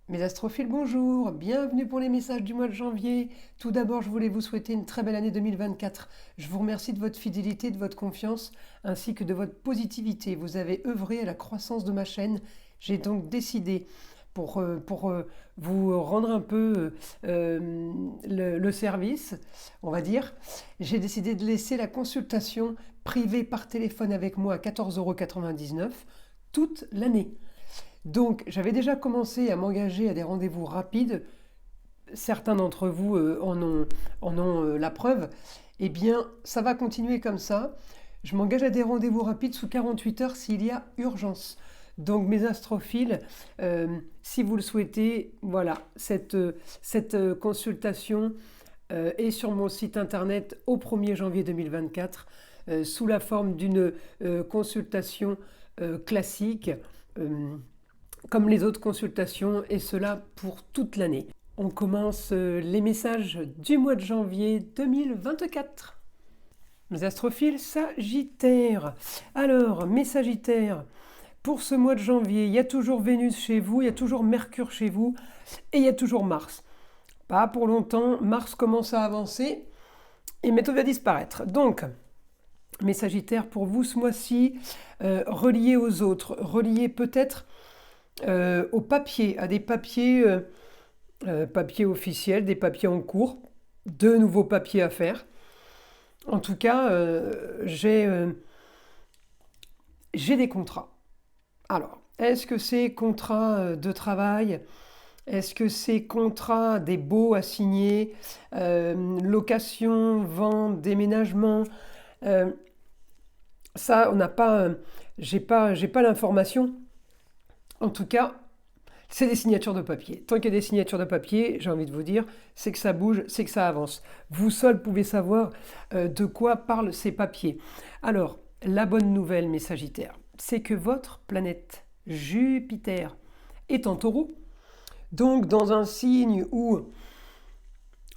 Mes astrophiles, bonjour, bienvenue pour les messages du mois de janvier. Tout d'abord, je voulais vous souhaiter une très belle année 2024. Je vous remercie de votre fidélité, de votre confiance, ainsi que de votre positivité. Vous avez œuvré à la croissance de ma chaîne. J'ai donc décidé, pour vous rendre un peu le service, on va dire, j'ai décidé de laisser la consultation privée par téléphone avec moi à 14,99 € toute l'année. Donc, j'avais déjà commencé à m'engager à des rendez-vous rapides. Certains d'entre vous en ont la preuve. Eh bien, ça va continuer comme ça. Je m'engage à des rendez-vous rapides sous 48 heures s'il y a urgence. Donc, mes astrophiles, si vous le souhaitez, voilà, cette consultation est sur mon site internet au 1er janvier 2024 sous la forme d'une consultation classique. Comme les autres consultations, et cela pour toute l'année. On commence les messages du mois de janvier 2024. Mes astrophiles Sagittaire. Alors, mes Sagittaires, pour ce mois de janvier, il y a toujours Vénus chez vous, il y a toujours Mercure chez vous, et il y a toujours Mars. Pas pour longtemps, Mars commence à avancer, et bientôt va disparaître. Donc, mes Sagittaires, pour vous ce mois-ci, reliés aux autres, reliés peut-être au papier, à des papiers, papiers officiels, des papiers en cours, de nouveaux papiers à faire. En tout cas, j'ai des contrats. Alors, est-ce que c'est contrats de travail? Est-ce que c'est contrats des baux à signer? Location, vente, déménagement? Ça, on n'a pas, j'ai pas l'information. En tout cas, c'est des signatures de papier. Tant qu'il y a des signatures de papier, j'ai envie de vous dire, c'est que ça bouge, c'est que ça avance. Vous seul pouvez savoir de quoi parlent ces papiers. Alors, la bonne nouvelle, mes Sagittaires, c'est que votre planète Jupiter est en Taureau. Donc, dans un signe où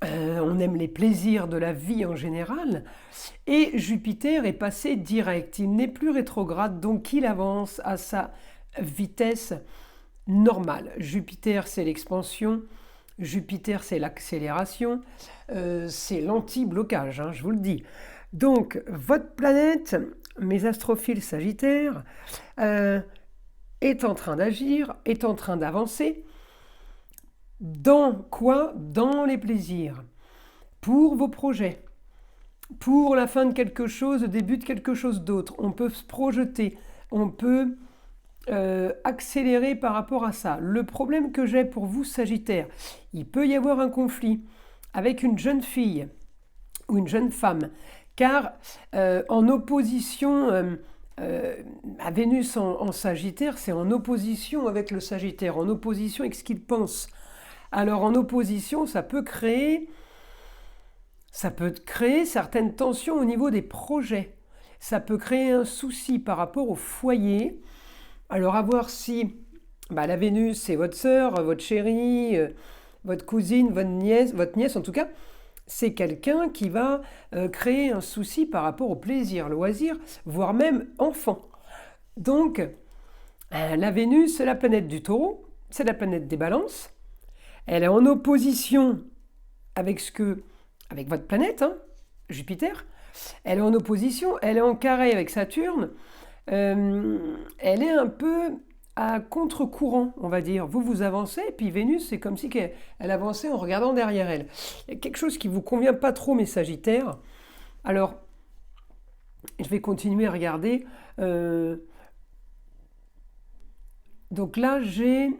on aime les plaisirs de la vie en général, et Jupiter est passé direct. Il n'est plus rétrograde, donc il avance à sa vitesse normale. Jupiter, c'est l'expansion. Jupiter, c'est l'accélération. C'est l'anti-blocage, je vous le dis. Donc, votre planète, mes astrophiles Sagittaires, est en train d'agir, est en train d'avancer. Dans quoi? Dans les plaisirs. Pour vos projets. Pour la fin de quelque chose, le début de quelque chose d'autre. On peut se projeter. On peut accélérer par rapport à ça. Le problème que j'ai pour vous, Sagittaire, il peut y avoir un conflit avec une jeune fille ou une jeune femme, car en opposition à Vénus en Sagittaire, c'est en opposition avec le Sagittaire, en opposition avec ce qu'il pense. Alors en opposition, ça peut créer certaines tensions au niveau des projets. Ça peut créer un souci par rapport au foyer. Alors à voir si la Vénus, c'est votre sœur, votre chérie, votre cousine, votre nièce en tout cas, c'est quelqu'un qui va créer un souci par rapport au plaisir, loisir, voire même enfant. Donc, la Vénus, c'est la planète du Taureau, c'est la planète des Balances. Elle est en opposition avec votre planète, Jupiter. Elle est en opposition, elle est en carré avec Saturne. Elle est un peu à contre-courant, on va dire. Vous avancez, et puis Vénus, c'est comme si elle avançait en regardant derrière elle. Il y a quelque chose qui ne vous convient pas trop, mes Sagittaires. Alors, je vais continuer à regarder. Donc là, j'ai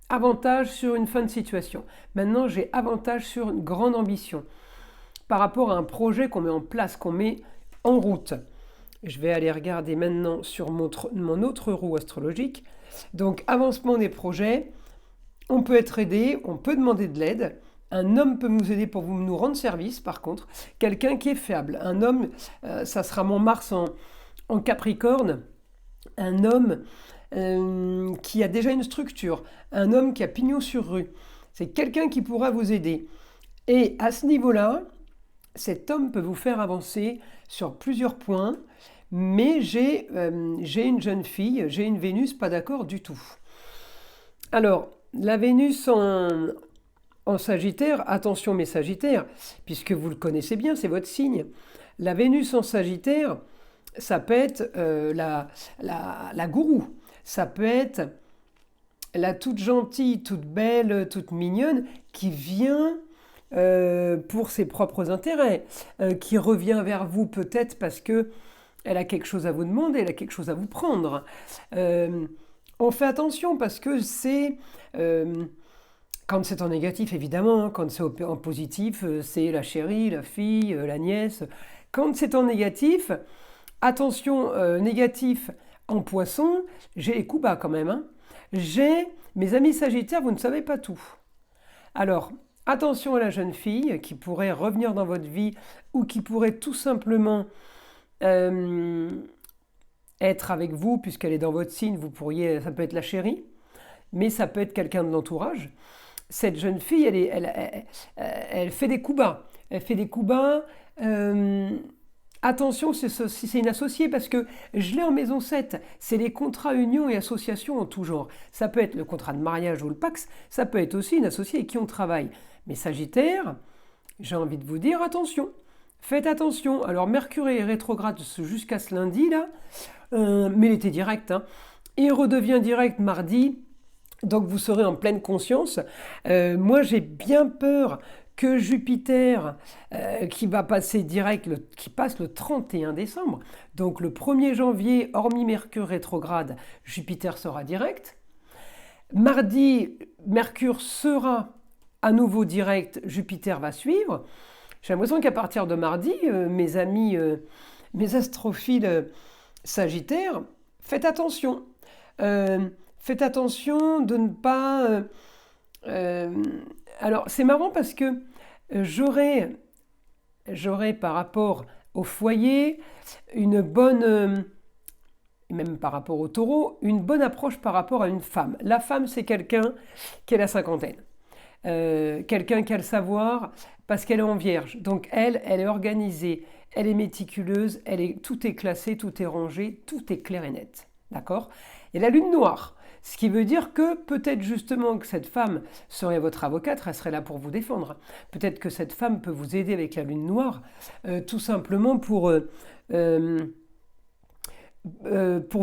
avantage sur une fin de situation. Maintenant, j'ai avantage sur une grande ambition par rapport à un projet qu'on met en place, qu'on met en route. Je vais aller regarder maintenant sur mon autre roue astrologique. Donc, avancement des projets, on peut être aidé, on peut demander de l'aide. Un homme peut nous aider pour nous rendre service, par contre. Quelqu'un qui est fiable. Un homme, ça sera mon Mars en Capricorne. Un homme qui a déjà une structure. Un homme qui a pignon sur rue. C'est quelqu'un qui pourra vous aider. Et à ce niveau-là, cet homme peut vous faire avancer sur plusieurs points, mais j'ai une jeune fille, j'ai une Vénus pas d'accord du tout. Alors, la Vénus en Sagittaire, attention mes Sagittaires, puisque vous le connaissez bien, c'est votre signe. La Vénus en Sagittaire, ça peut être la gourou, ça peut être la toute gentille, toute belle, toute mignonne, qui vient pour ses propres intérêts, qui revient vers vous peut-être parce que elle a quelque chose à vous demander, elle a quelque chose à vous prendre. On fait attention parce que c'est... quand c'est en négatif, évidemment, hein, quand c'est en positif, c'est la chérie, la fille, la nièce. Quand c'est en négatif, attention, négatif en poisson, j'ai les coups bas quand même. Hein. J'ai, mes amis sagittaires, vous ne savez pas tout. Alors, attention à la jeune fille qui pourrait revenir dans votre vie ou qui pourrait tout simplement être avec vous, puisqu'elle est dans votre signe, vous pourriez, ça peut être la chérie, mais ça peut être quelqu'un de l'entourage. Cette jeune fille, elle fait des coups bas. Elle fait des coups bas. Attention si c'est une associée, parce que je l'ai en maison 7. C'est les contrats unions et associations en tout genre. Ça peut être le contrat de mariage ou le Pax, ça peut être aussi une associée avec qui on travaille. Mais Sagittaire, j'ai envie de vous dire attention. Faites attention. Alors Mercure est rétrograde jusqu'à ce lundi, là, mais il était direct. Hein. Il redevient direct mardi. Donc vous serez en pleine conscience. Moi j'ai bien peur que Jupiter, qui va passer direct, qui passe le 31 décembre, donc le 1er janvier, hormis Mercure rétrograde, Jupiter sera direct. Mardi, Mercure sera à nouveau direct, Jupiter va suivre. J'ai l'impression qu'à partir de mardi, mes amis, mes astrophiles sagittaires, faites attention. Faites attention de ne pas... alors, c'est marrant parce que j'aurais par rapport au foyer une bonne... même par rapport au taureau, une bonne approche par rapport à une femme. La femme, c'est quelqu'un qui a la cinquantaine. Quelqu'un qui a le savoir parce qu'elle est en vierge. Donc elle est organisée, elle est méticuleuse, tout est classé, tout est rangé, tout est clair et net. D'accord ? Et la lune noire, ce qui veut dire que peut-être justement que cette femme serait votre avocate, elle serait là pour vous défendre. Peut-être que cette femme peut vous aider avec la lune noire, tout simplement pour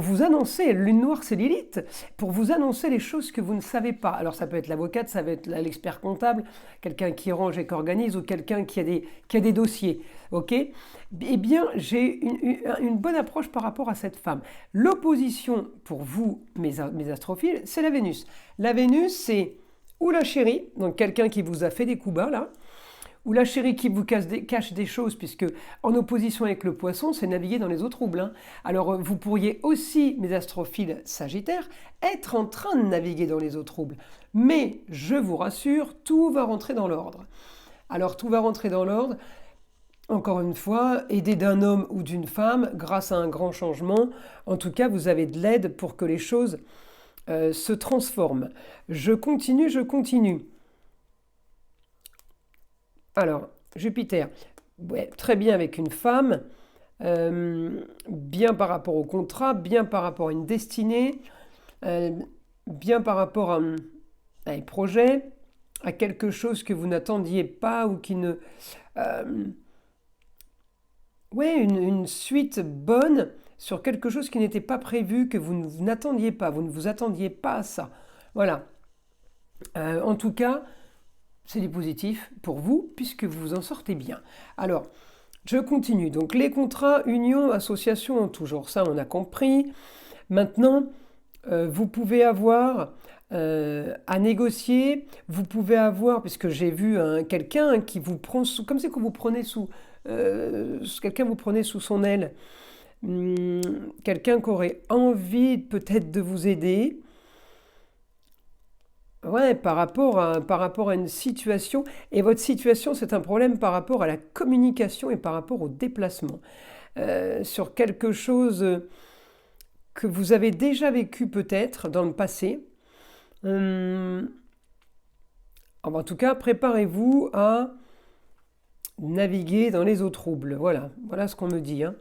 vous annoncer, lune noire c'est Lilith, pour vous annoncer les choses que vous ne savez pas. Alors ça peut être l'avocate, ça peut être l'expert comptable, quelqu'un qui range et qui organise, ou quelqu'un qui a des dossiers. Ok ? Eh bien, j'ai une bonne approche par rapport à cette femme. L'opposition pour vous, mes astrophiles, c'est la Vénus. La Vénus, c'est ou la chérie, donc quelqu'un qui vous a fait des coups bas là, ou la chérie qui vous cache des choses, puisque en opposition avec le poisson, c'est naviguer dans les eaux troubles. Hein. Alors vous pourriez aussi, mes astrophiles sagittaires, être en train de naviguer dans les eaux troubles. Mais je vous rassure, tout va rentrer dans l'ordre. Alors tout va rentrer dans l'ordre, encore une fois, aidé d'un homme ou d'une femme, grâce à un grand changement. En tout cas, vous avez de l'aide pour que les choses se transforment. Je continue. Alors, Jupiter, ouais, très bien avec une femme, bien par rapport au contrat, bien par rapport à une destinée, bien par rapport à un projet, à quelque chose que vous n'attendiez pas ou qui ne... une suite bonne sur quelque chose qui n'était pas prévu, que vous n'attendiez pas, vous ne vous attendiez pas à ça. Voilà. En tout cas... c'est du positif pour vous, puisque vous vous en sortez bien. Alors, je continue. Donc, les contrats, unions, associations en tout genre, ça, on a compris. Maintenant, vous pouvez avoir à négocier, vous pouvez avoir, puisque j'ai vu quelqu'un qui vous prend sous... comme c'est que vous prenez sous... quelqu'un vous prenez sous son aile. Quelqu'un qui aurait envie peut-être de vous aider. Ouais, par rapport à une situation, et votre situation, c'est un problème par rapport à la communication et par rapport au déplacement. Sur quelque chose que vous avez déjà vécu peut-être dans le passé. En tout cas, préparez-vous à naviguer dans les eaux troubles. Voilà ce qu'on me dit. Hein.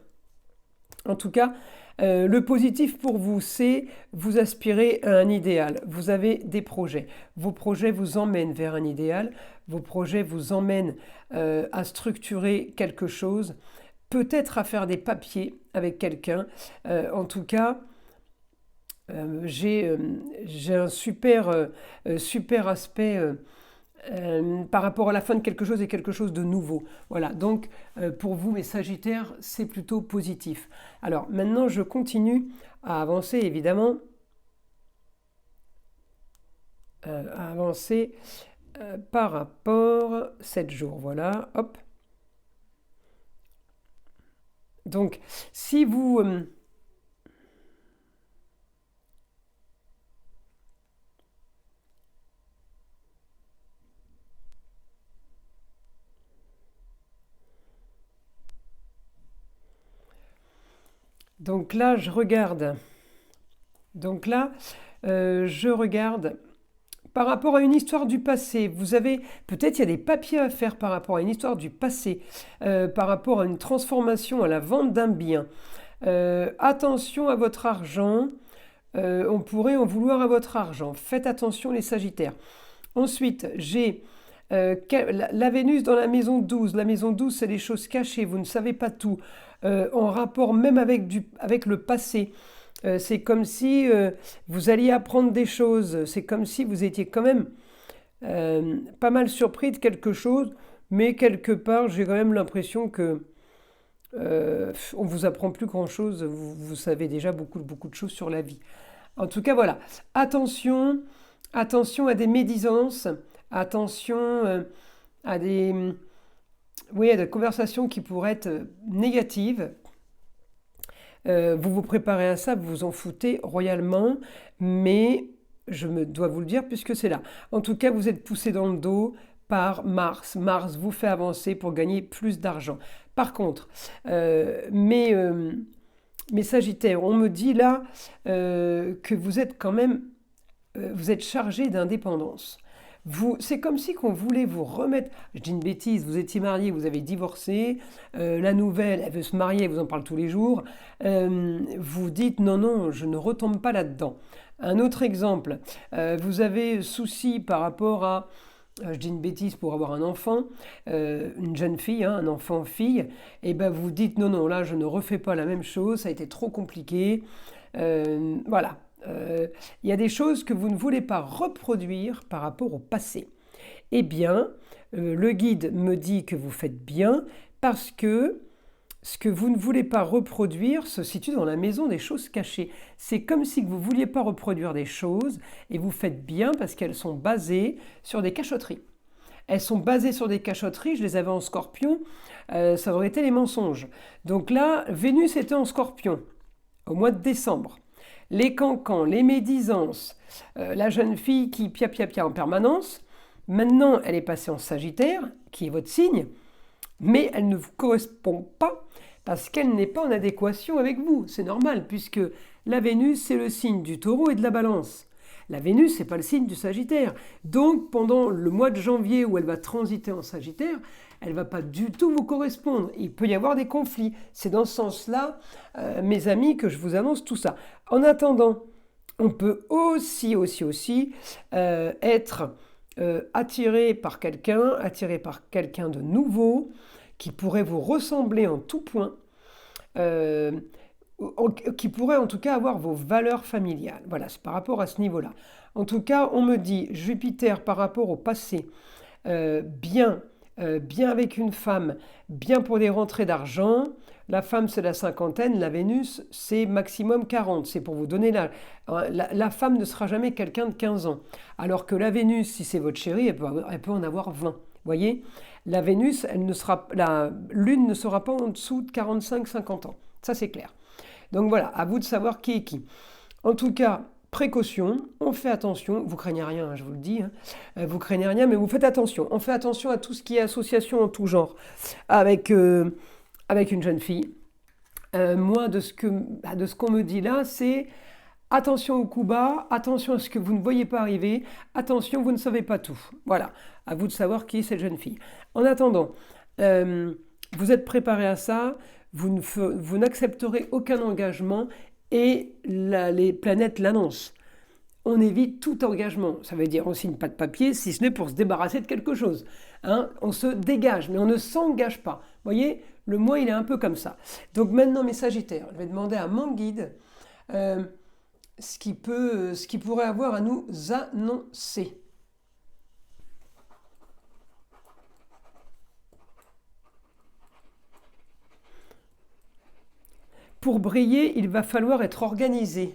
En tout cas, Le positif pour vous, c'est vous aspirez à un idéal. Vous avez des projets. Vos projets vous emmènent vers un idéal. Vos projets vous emmènent à structurer quelque chose, peut-être à faire des papiers avec quelqu'un. En tout cas, j'ai un super aspect par rapport à la fin de quelque chose et quelque chose de nouveau. Voilà, donc pour vous, mes Sagittaires, c'est plutôt positif. Alors maintenant, je continue à avancer, évidemment, à avancer par rapport 7 jours. Voilà, hop. Donc, si vous... donc là, je regarde. Donc là, je regarde par rapport à une histoire du passé. Vous avez peut-être il y a des papiers à faire par rapport à une histoire du passé, par rapport à une transformation, à la vente d'un bien. Attention à votre argent. On pourrait en vouloir à votre argent. Faites attention les Sagittaires. Ensuite, j'ai la Vénus dans la maison 12. La maison 12, c'est des choses cachées. Vous ne savez pas tout. En rapport même avec le passé. C'est comme si vous alliez apprendre des choses. C'est comme si vous étiez quand même pas mal surpris de quelque chose. Mais quelque part, j'ai quand même l'impression que on vous apprend plus grand-chose. Vous savez déjà beaucoup de choses sur la vie. En tout cas, voilà. Attention à des médisances. Attention à à des conversations qui pourraient être négatives. Vous vous préparez à ça, vous vous en foutez royalement, mais je me dois vous le dire puisque c'est là. En tout cas, vous êtes poussé dans le dos par Mars. Mars vous fait avancer pour gagner plus d'argent. Par contre, mes Sagittaires, on me dit là que vous êtes quand même, vous êtes chargé d'indépendance. C'est comme si qu'on voulait vous remettre. Je dis une bêtise, vous étiez marié, vous avez divorcé, la nouvelle, elle veut se marier, elle vous en parle tous les jours. Vous dites non, je ne retombe pas là-dedans. Un autre exemple, vous avez souci par rapport à, je dis une bêtise pour avoir un enfant, une jeune fille, hein, un enfant-fille, et ben vous dites non, là je ne refais pas la même chose, ça a été trop compliqué. Voilà. Il y a des choses que vous ne voulez pas reproduire par rapport au passé. Eh bien, le guide me dit que vous faites bien parce que ce que vous ne voulez pas reproduire se situe dans la maison des choses cachées. C'est comme si vous ne vouliez pas reproduire des choses et vous faites bien parce qu'elles sont basées sur des cachotteries. Elles sont basées sur des cachotteries, je les avais en Scorpion, ça aurait été les mensonges. Donc là, Vénus était en Scorpion au mois de décembre. Les cancans, les médisances, la jeune fille qui pia en permanence. Maintenant, elle est passée en Sagittaire, qui est votre signe, mais elle ne vous correspond pas parce qu'elle n'est pas en adéquation avec vous. C'est normal, puisque la Vénus, c'est le signe du Taureau et de la Balance. La Vénus, c'est pas le signe du Sagittaire. Donc, pendant le mois de janvier où elle va transiter en Sagittaire, elle ne va pas du tout vous correspondre. Il peut y avoir des conflits. C'est dans ce sens-là, mes amis, que je vous annonce tout ça. En attendant, on peut aussi être attiré par quelqu'un de nouveau, qui pourrait vous ressembler en tout point, qui pourrait en tout cas avoir vos valeurs familiales. Voilà, c'est par rapport à ce niveau-là. En tout cas, on me dit Jupiter par rapport au passé, bien avec une femme, bien pour des rentrées d'argent. La femme, c'est la cinquantaine, la Vénus, c'est maximum 40. C'est pour vous donner la femme ne sera jamais quelqu'un de 15 ans. Alors que la Vénus, si c'est votre chérie, elle peut en avoir 20. Voyez, la Vénus, la Lune ne sera pas en dessous de 45-50 ans. Ça, c'est clair. Donc voilà, à vous de savoir qui est qui. En tout cas, précaution, on fait attention, vous craignez rien, je vous le dis, hein. Vous craignez rien, mais vous faites attention. On fait attention à tout ce qui est association en tout genre avec une jeune fille. Moi, de ce qu'on me dit là, c'est attention au coup bas, attention à ce que vous ne voyez pas arriver, attention, vous ne savez pas tout. Voilà, à vous de savoir qui est cette jeune fille. En attendant, vous êtes préparé à ça, vous n'accepterez aucun engagement et les planètes l'annoncent. On évite tout engagement. Ça veut dire on ne signe pas de papier, si ce n'est pour se débarrasser de quelque chose. Hein, on se dégage, mais on ne s'engage pas. Vous voyez, le mois, il est un peu comme ça. Donc maintenant, mes Sagittaires, je vais demander à mon guide ce qu'il pourrait avoir à nous annoncer. Pour briller, il va falloir être organisé.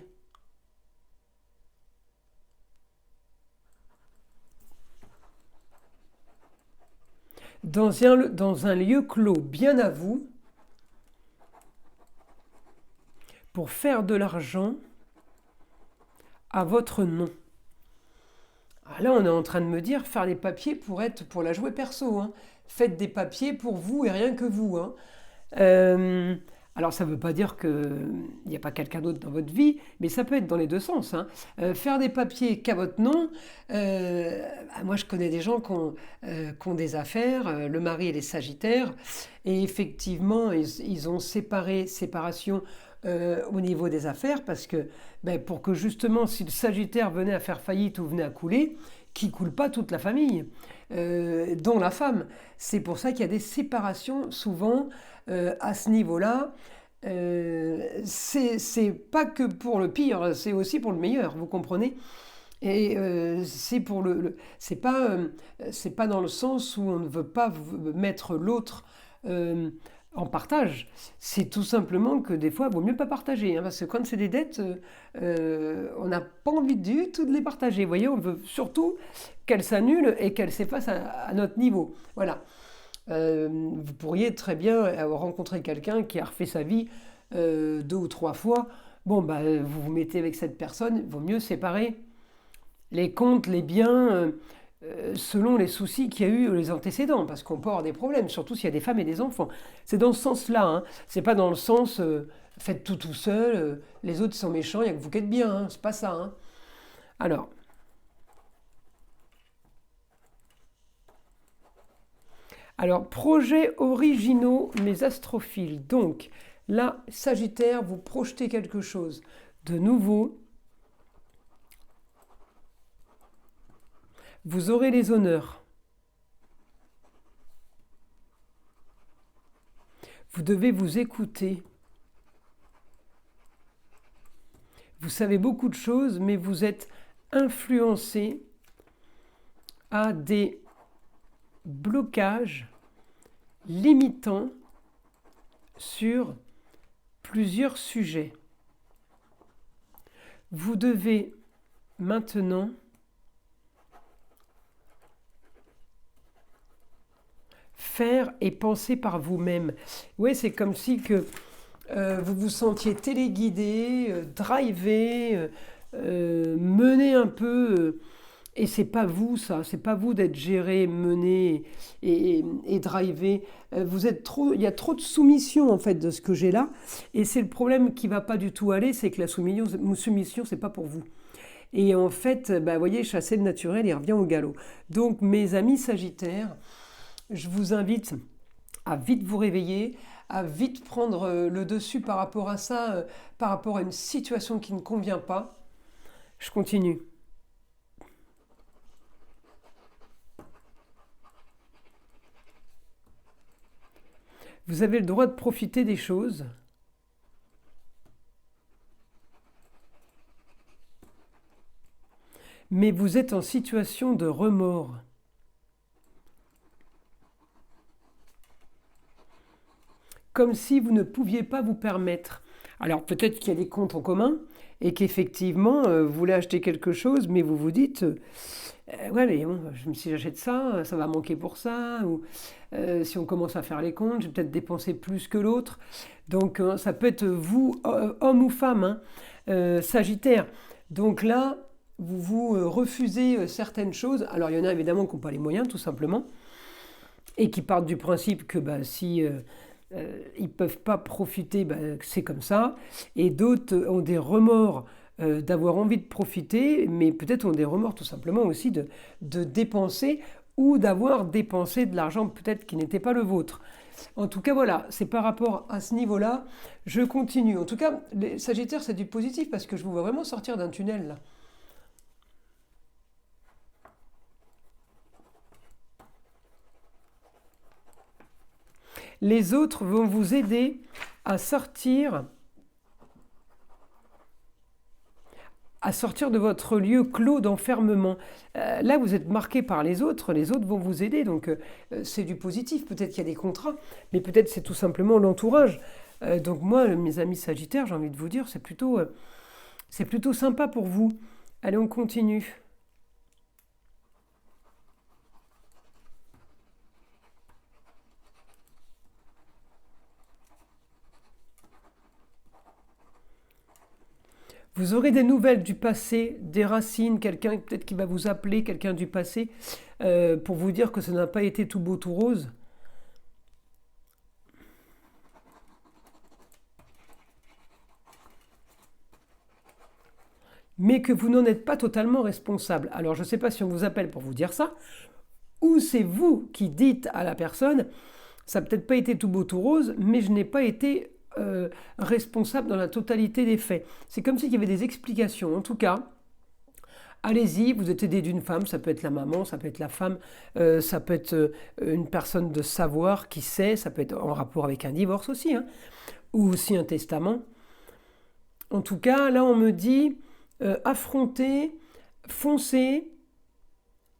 Dans un lieu clos bien à vous, pour faire de l'argent à votre nom. Alors là, on est en train de me dire faire des papiers pour la jouer perso. Hein. Faites des papiers pour vous et rien que vous. Hein. Alors ça ne veut pas dire qu'il n'y a pas quelqu'un d'autre dans votre vie, mais ça peut être dans les deux sens. Hein. Faire des papiers qu'à votre nom, moi je connais des gens qui ont des affaires, le mari et les Sagittaires, et effectivement ils ont séparation au niveau des affaires, parce que pour que justement si le Sagittaire venait à faire faillite ou venait à couler, qui ne coule pas toute la famille, dont la femme. C'est pour ça qu'il y a des séparations souvent à ce niveau-là. C'est pas que pour le pire, c'est aussi pour le meilleur, vous comprenez? Et c'est pas dans le sens où on ne veut pas mettre l'autre en partage. C'est tout simplement que des fois, il vaut mieux pas partager. Hein, parce que quand c'est des dettes, on n'a pas envie du tout de les partager. Vous voyez, on veut surtout qu'elles s'annulent et qu'elles s'effacent à notre niveau. Voilà. Vous pourriez très bien avoir rencontré quelqu'un qui a refait sa vie 2 ou 3 fois. Bon, vous vous mettez avec cette personne, il vaut mieux séparer les comptes, les biens, selon les soucis qu'il y a eu les antécédents, parce qu'on peut avoir des problèmes, surtout s'il y a des femmes et des enfants. C'est dans ce sens-là, hein. C'est pas dans le sens faites tout seul, les autres sont méchants, il n'y a que vous qui êtes bien, hein. C'est pas ça. Hein. Alors, projets originaux, mes astrophiles. Donc, là, Sagittaire, vous projetez quelque chose de nouveau. Vous aurez les honneurs. Vous devez vous écouter. Vous savez beaucoup de choses, mais vous êtes influencé à des blocages limitants sur plusieurs sujets. Vous devez maintenant faire et penser par vous-même. Oui, c'est comme si que vous vous sentiez téléguidé, drivé, mené un peu. Et c'est pas vous, ça. C'est pas vous d'être géré, mené et drivé. Il y a trop de soumission, en fait, de ce que j'ai là. Et c'est le problème qui va pas du tout aller, c'est que la soumission, c'est pas pour vous. Et en fait, vous voyez, chasser le naturel, il revient au galop. Donc, mes amis Sagittaires, je vous invite à vite vous réveiller, à vite prendre le dessus par rapport à ça, par rapport à une situation qui ne convient pas. Je continue. Vous avez le droit de profiter des choses. Mais vous êtes en situation de remords. Comme si vous ne pouviez pas vous permettre. Alors peut-être qu'il y a des comptes en commun et qu'effectivement, vous voulez acheter quelque chose, mais vous vous dites ouais, mais bon, si j'achète ça, ça va manquer pour ça. Ou si on commence à faire les comptes, je vais peut-être dépenser plus que l'autre. Donc ça peut être vous, homme ou femme, hein, Sagittaire. Donc là, vous refusez certaines choses. Alors il y en a évidemment qui n'ont pas les moyens, tout simplement, et qui partent du principe que si ils ne peuvent pas profiter, c'est comme ça. Et d'autres ont des remords d'avoir envie de profiter, mais peut-être ont des remords tout simplement aussi de dépenser ou d'avoir dépensé de l'argent peut-être qui n'était pas le vôtre. En tout cas, voilà, c'est par rapport à ce niveau-là, je continue. En tout cas, les Sagittaires, c'est du positif parce que je vous vois vraiment sortir d'un tunnel là. Les autres vont vous aider à sortir de votre lieu clos d'enfermement. Là, vous êtes marqué par les autres vont vous aider, donc c'est du positif. Peut-être qu'il y a des contrats, mais peut-être c'est tout simplement l'entourage. Donc moi, mes amis Sagittaires, j'ai envie de vous dire, c'est plutôt sympa pour vous. Allez, on continue. Vous aurez des nouvelles du passé, des racines, quelqu'un peut-être qui va vous appeler, quelqu'un du passé, pour vous dire que ça n'a pas été tout beau, tout rose. Mais que vous n'en êtes pas totalement responsable. Alors je ne sais pas si on vous appelle pour vous dire ça, ou c'est vous qui dites à la personne, ça n'a peut-être pas été tout beau, tout rose, mais je n'ai pas été responsable dans la totalité des faits. C'est comme s'il y avait des explications. En tout cas, allez-y, vous êtes aidé d'une femme, ça peut être la maman, ça peut être la femme, ça peut être une personne de savoir qui sait, ça peut être en rapport avec un divorce aussi, hein, ou aussi un testament. En tout cas, là on me dit affronter, foncer,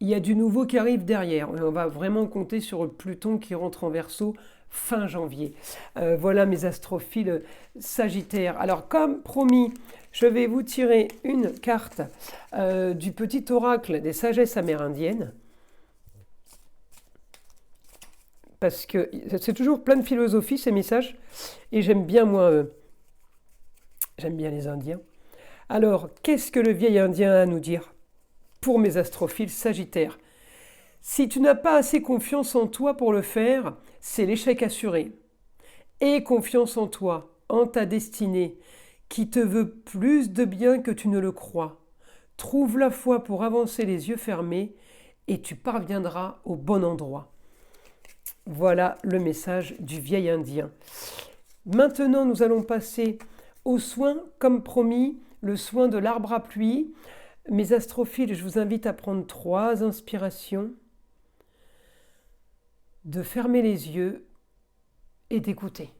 il y a du nouveau qui arrive derrière. On va vraiment compter sur Pluton qui rentre en Verseau fin janvier. Voilà mes astrophiles Sagittaires. Alors comme promis, je vais vous tirer une carte du petit oracle des sagesses amérindiennes. Parce que c'est toujours plein de philosophie ces messages. Et j'aime bien moi, j'aime bien les Indiens. Alors, qu'est-ce que le vieil Indien a à nous dire pour mes astrophiles Sagittaires? Si tu n'as pas assez confiance en toi pour le faire, c'est l'échec assuré. Aie confiance en toi, en ta destinée, qui te veut plus de bien que tu ne le crois. Trouve la foi pour avancer les yeux fermés et tu parviendras au bon endroit. Voilà le message du vieil Indien. Maintenant, nous allons passer au soin, comme promis, le soin de l'arbre à pluie. Mes astrophiles, je vous invite à prendre 3 inspirations, de fermer les yeux et d'écouter.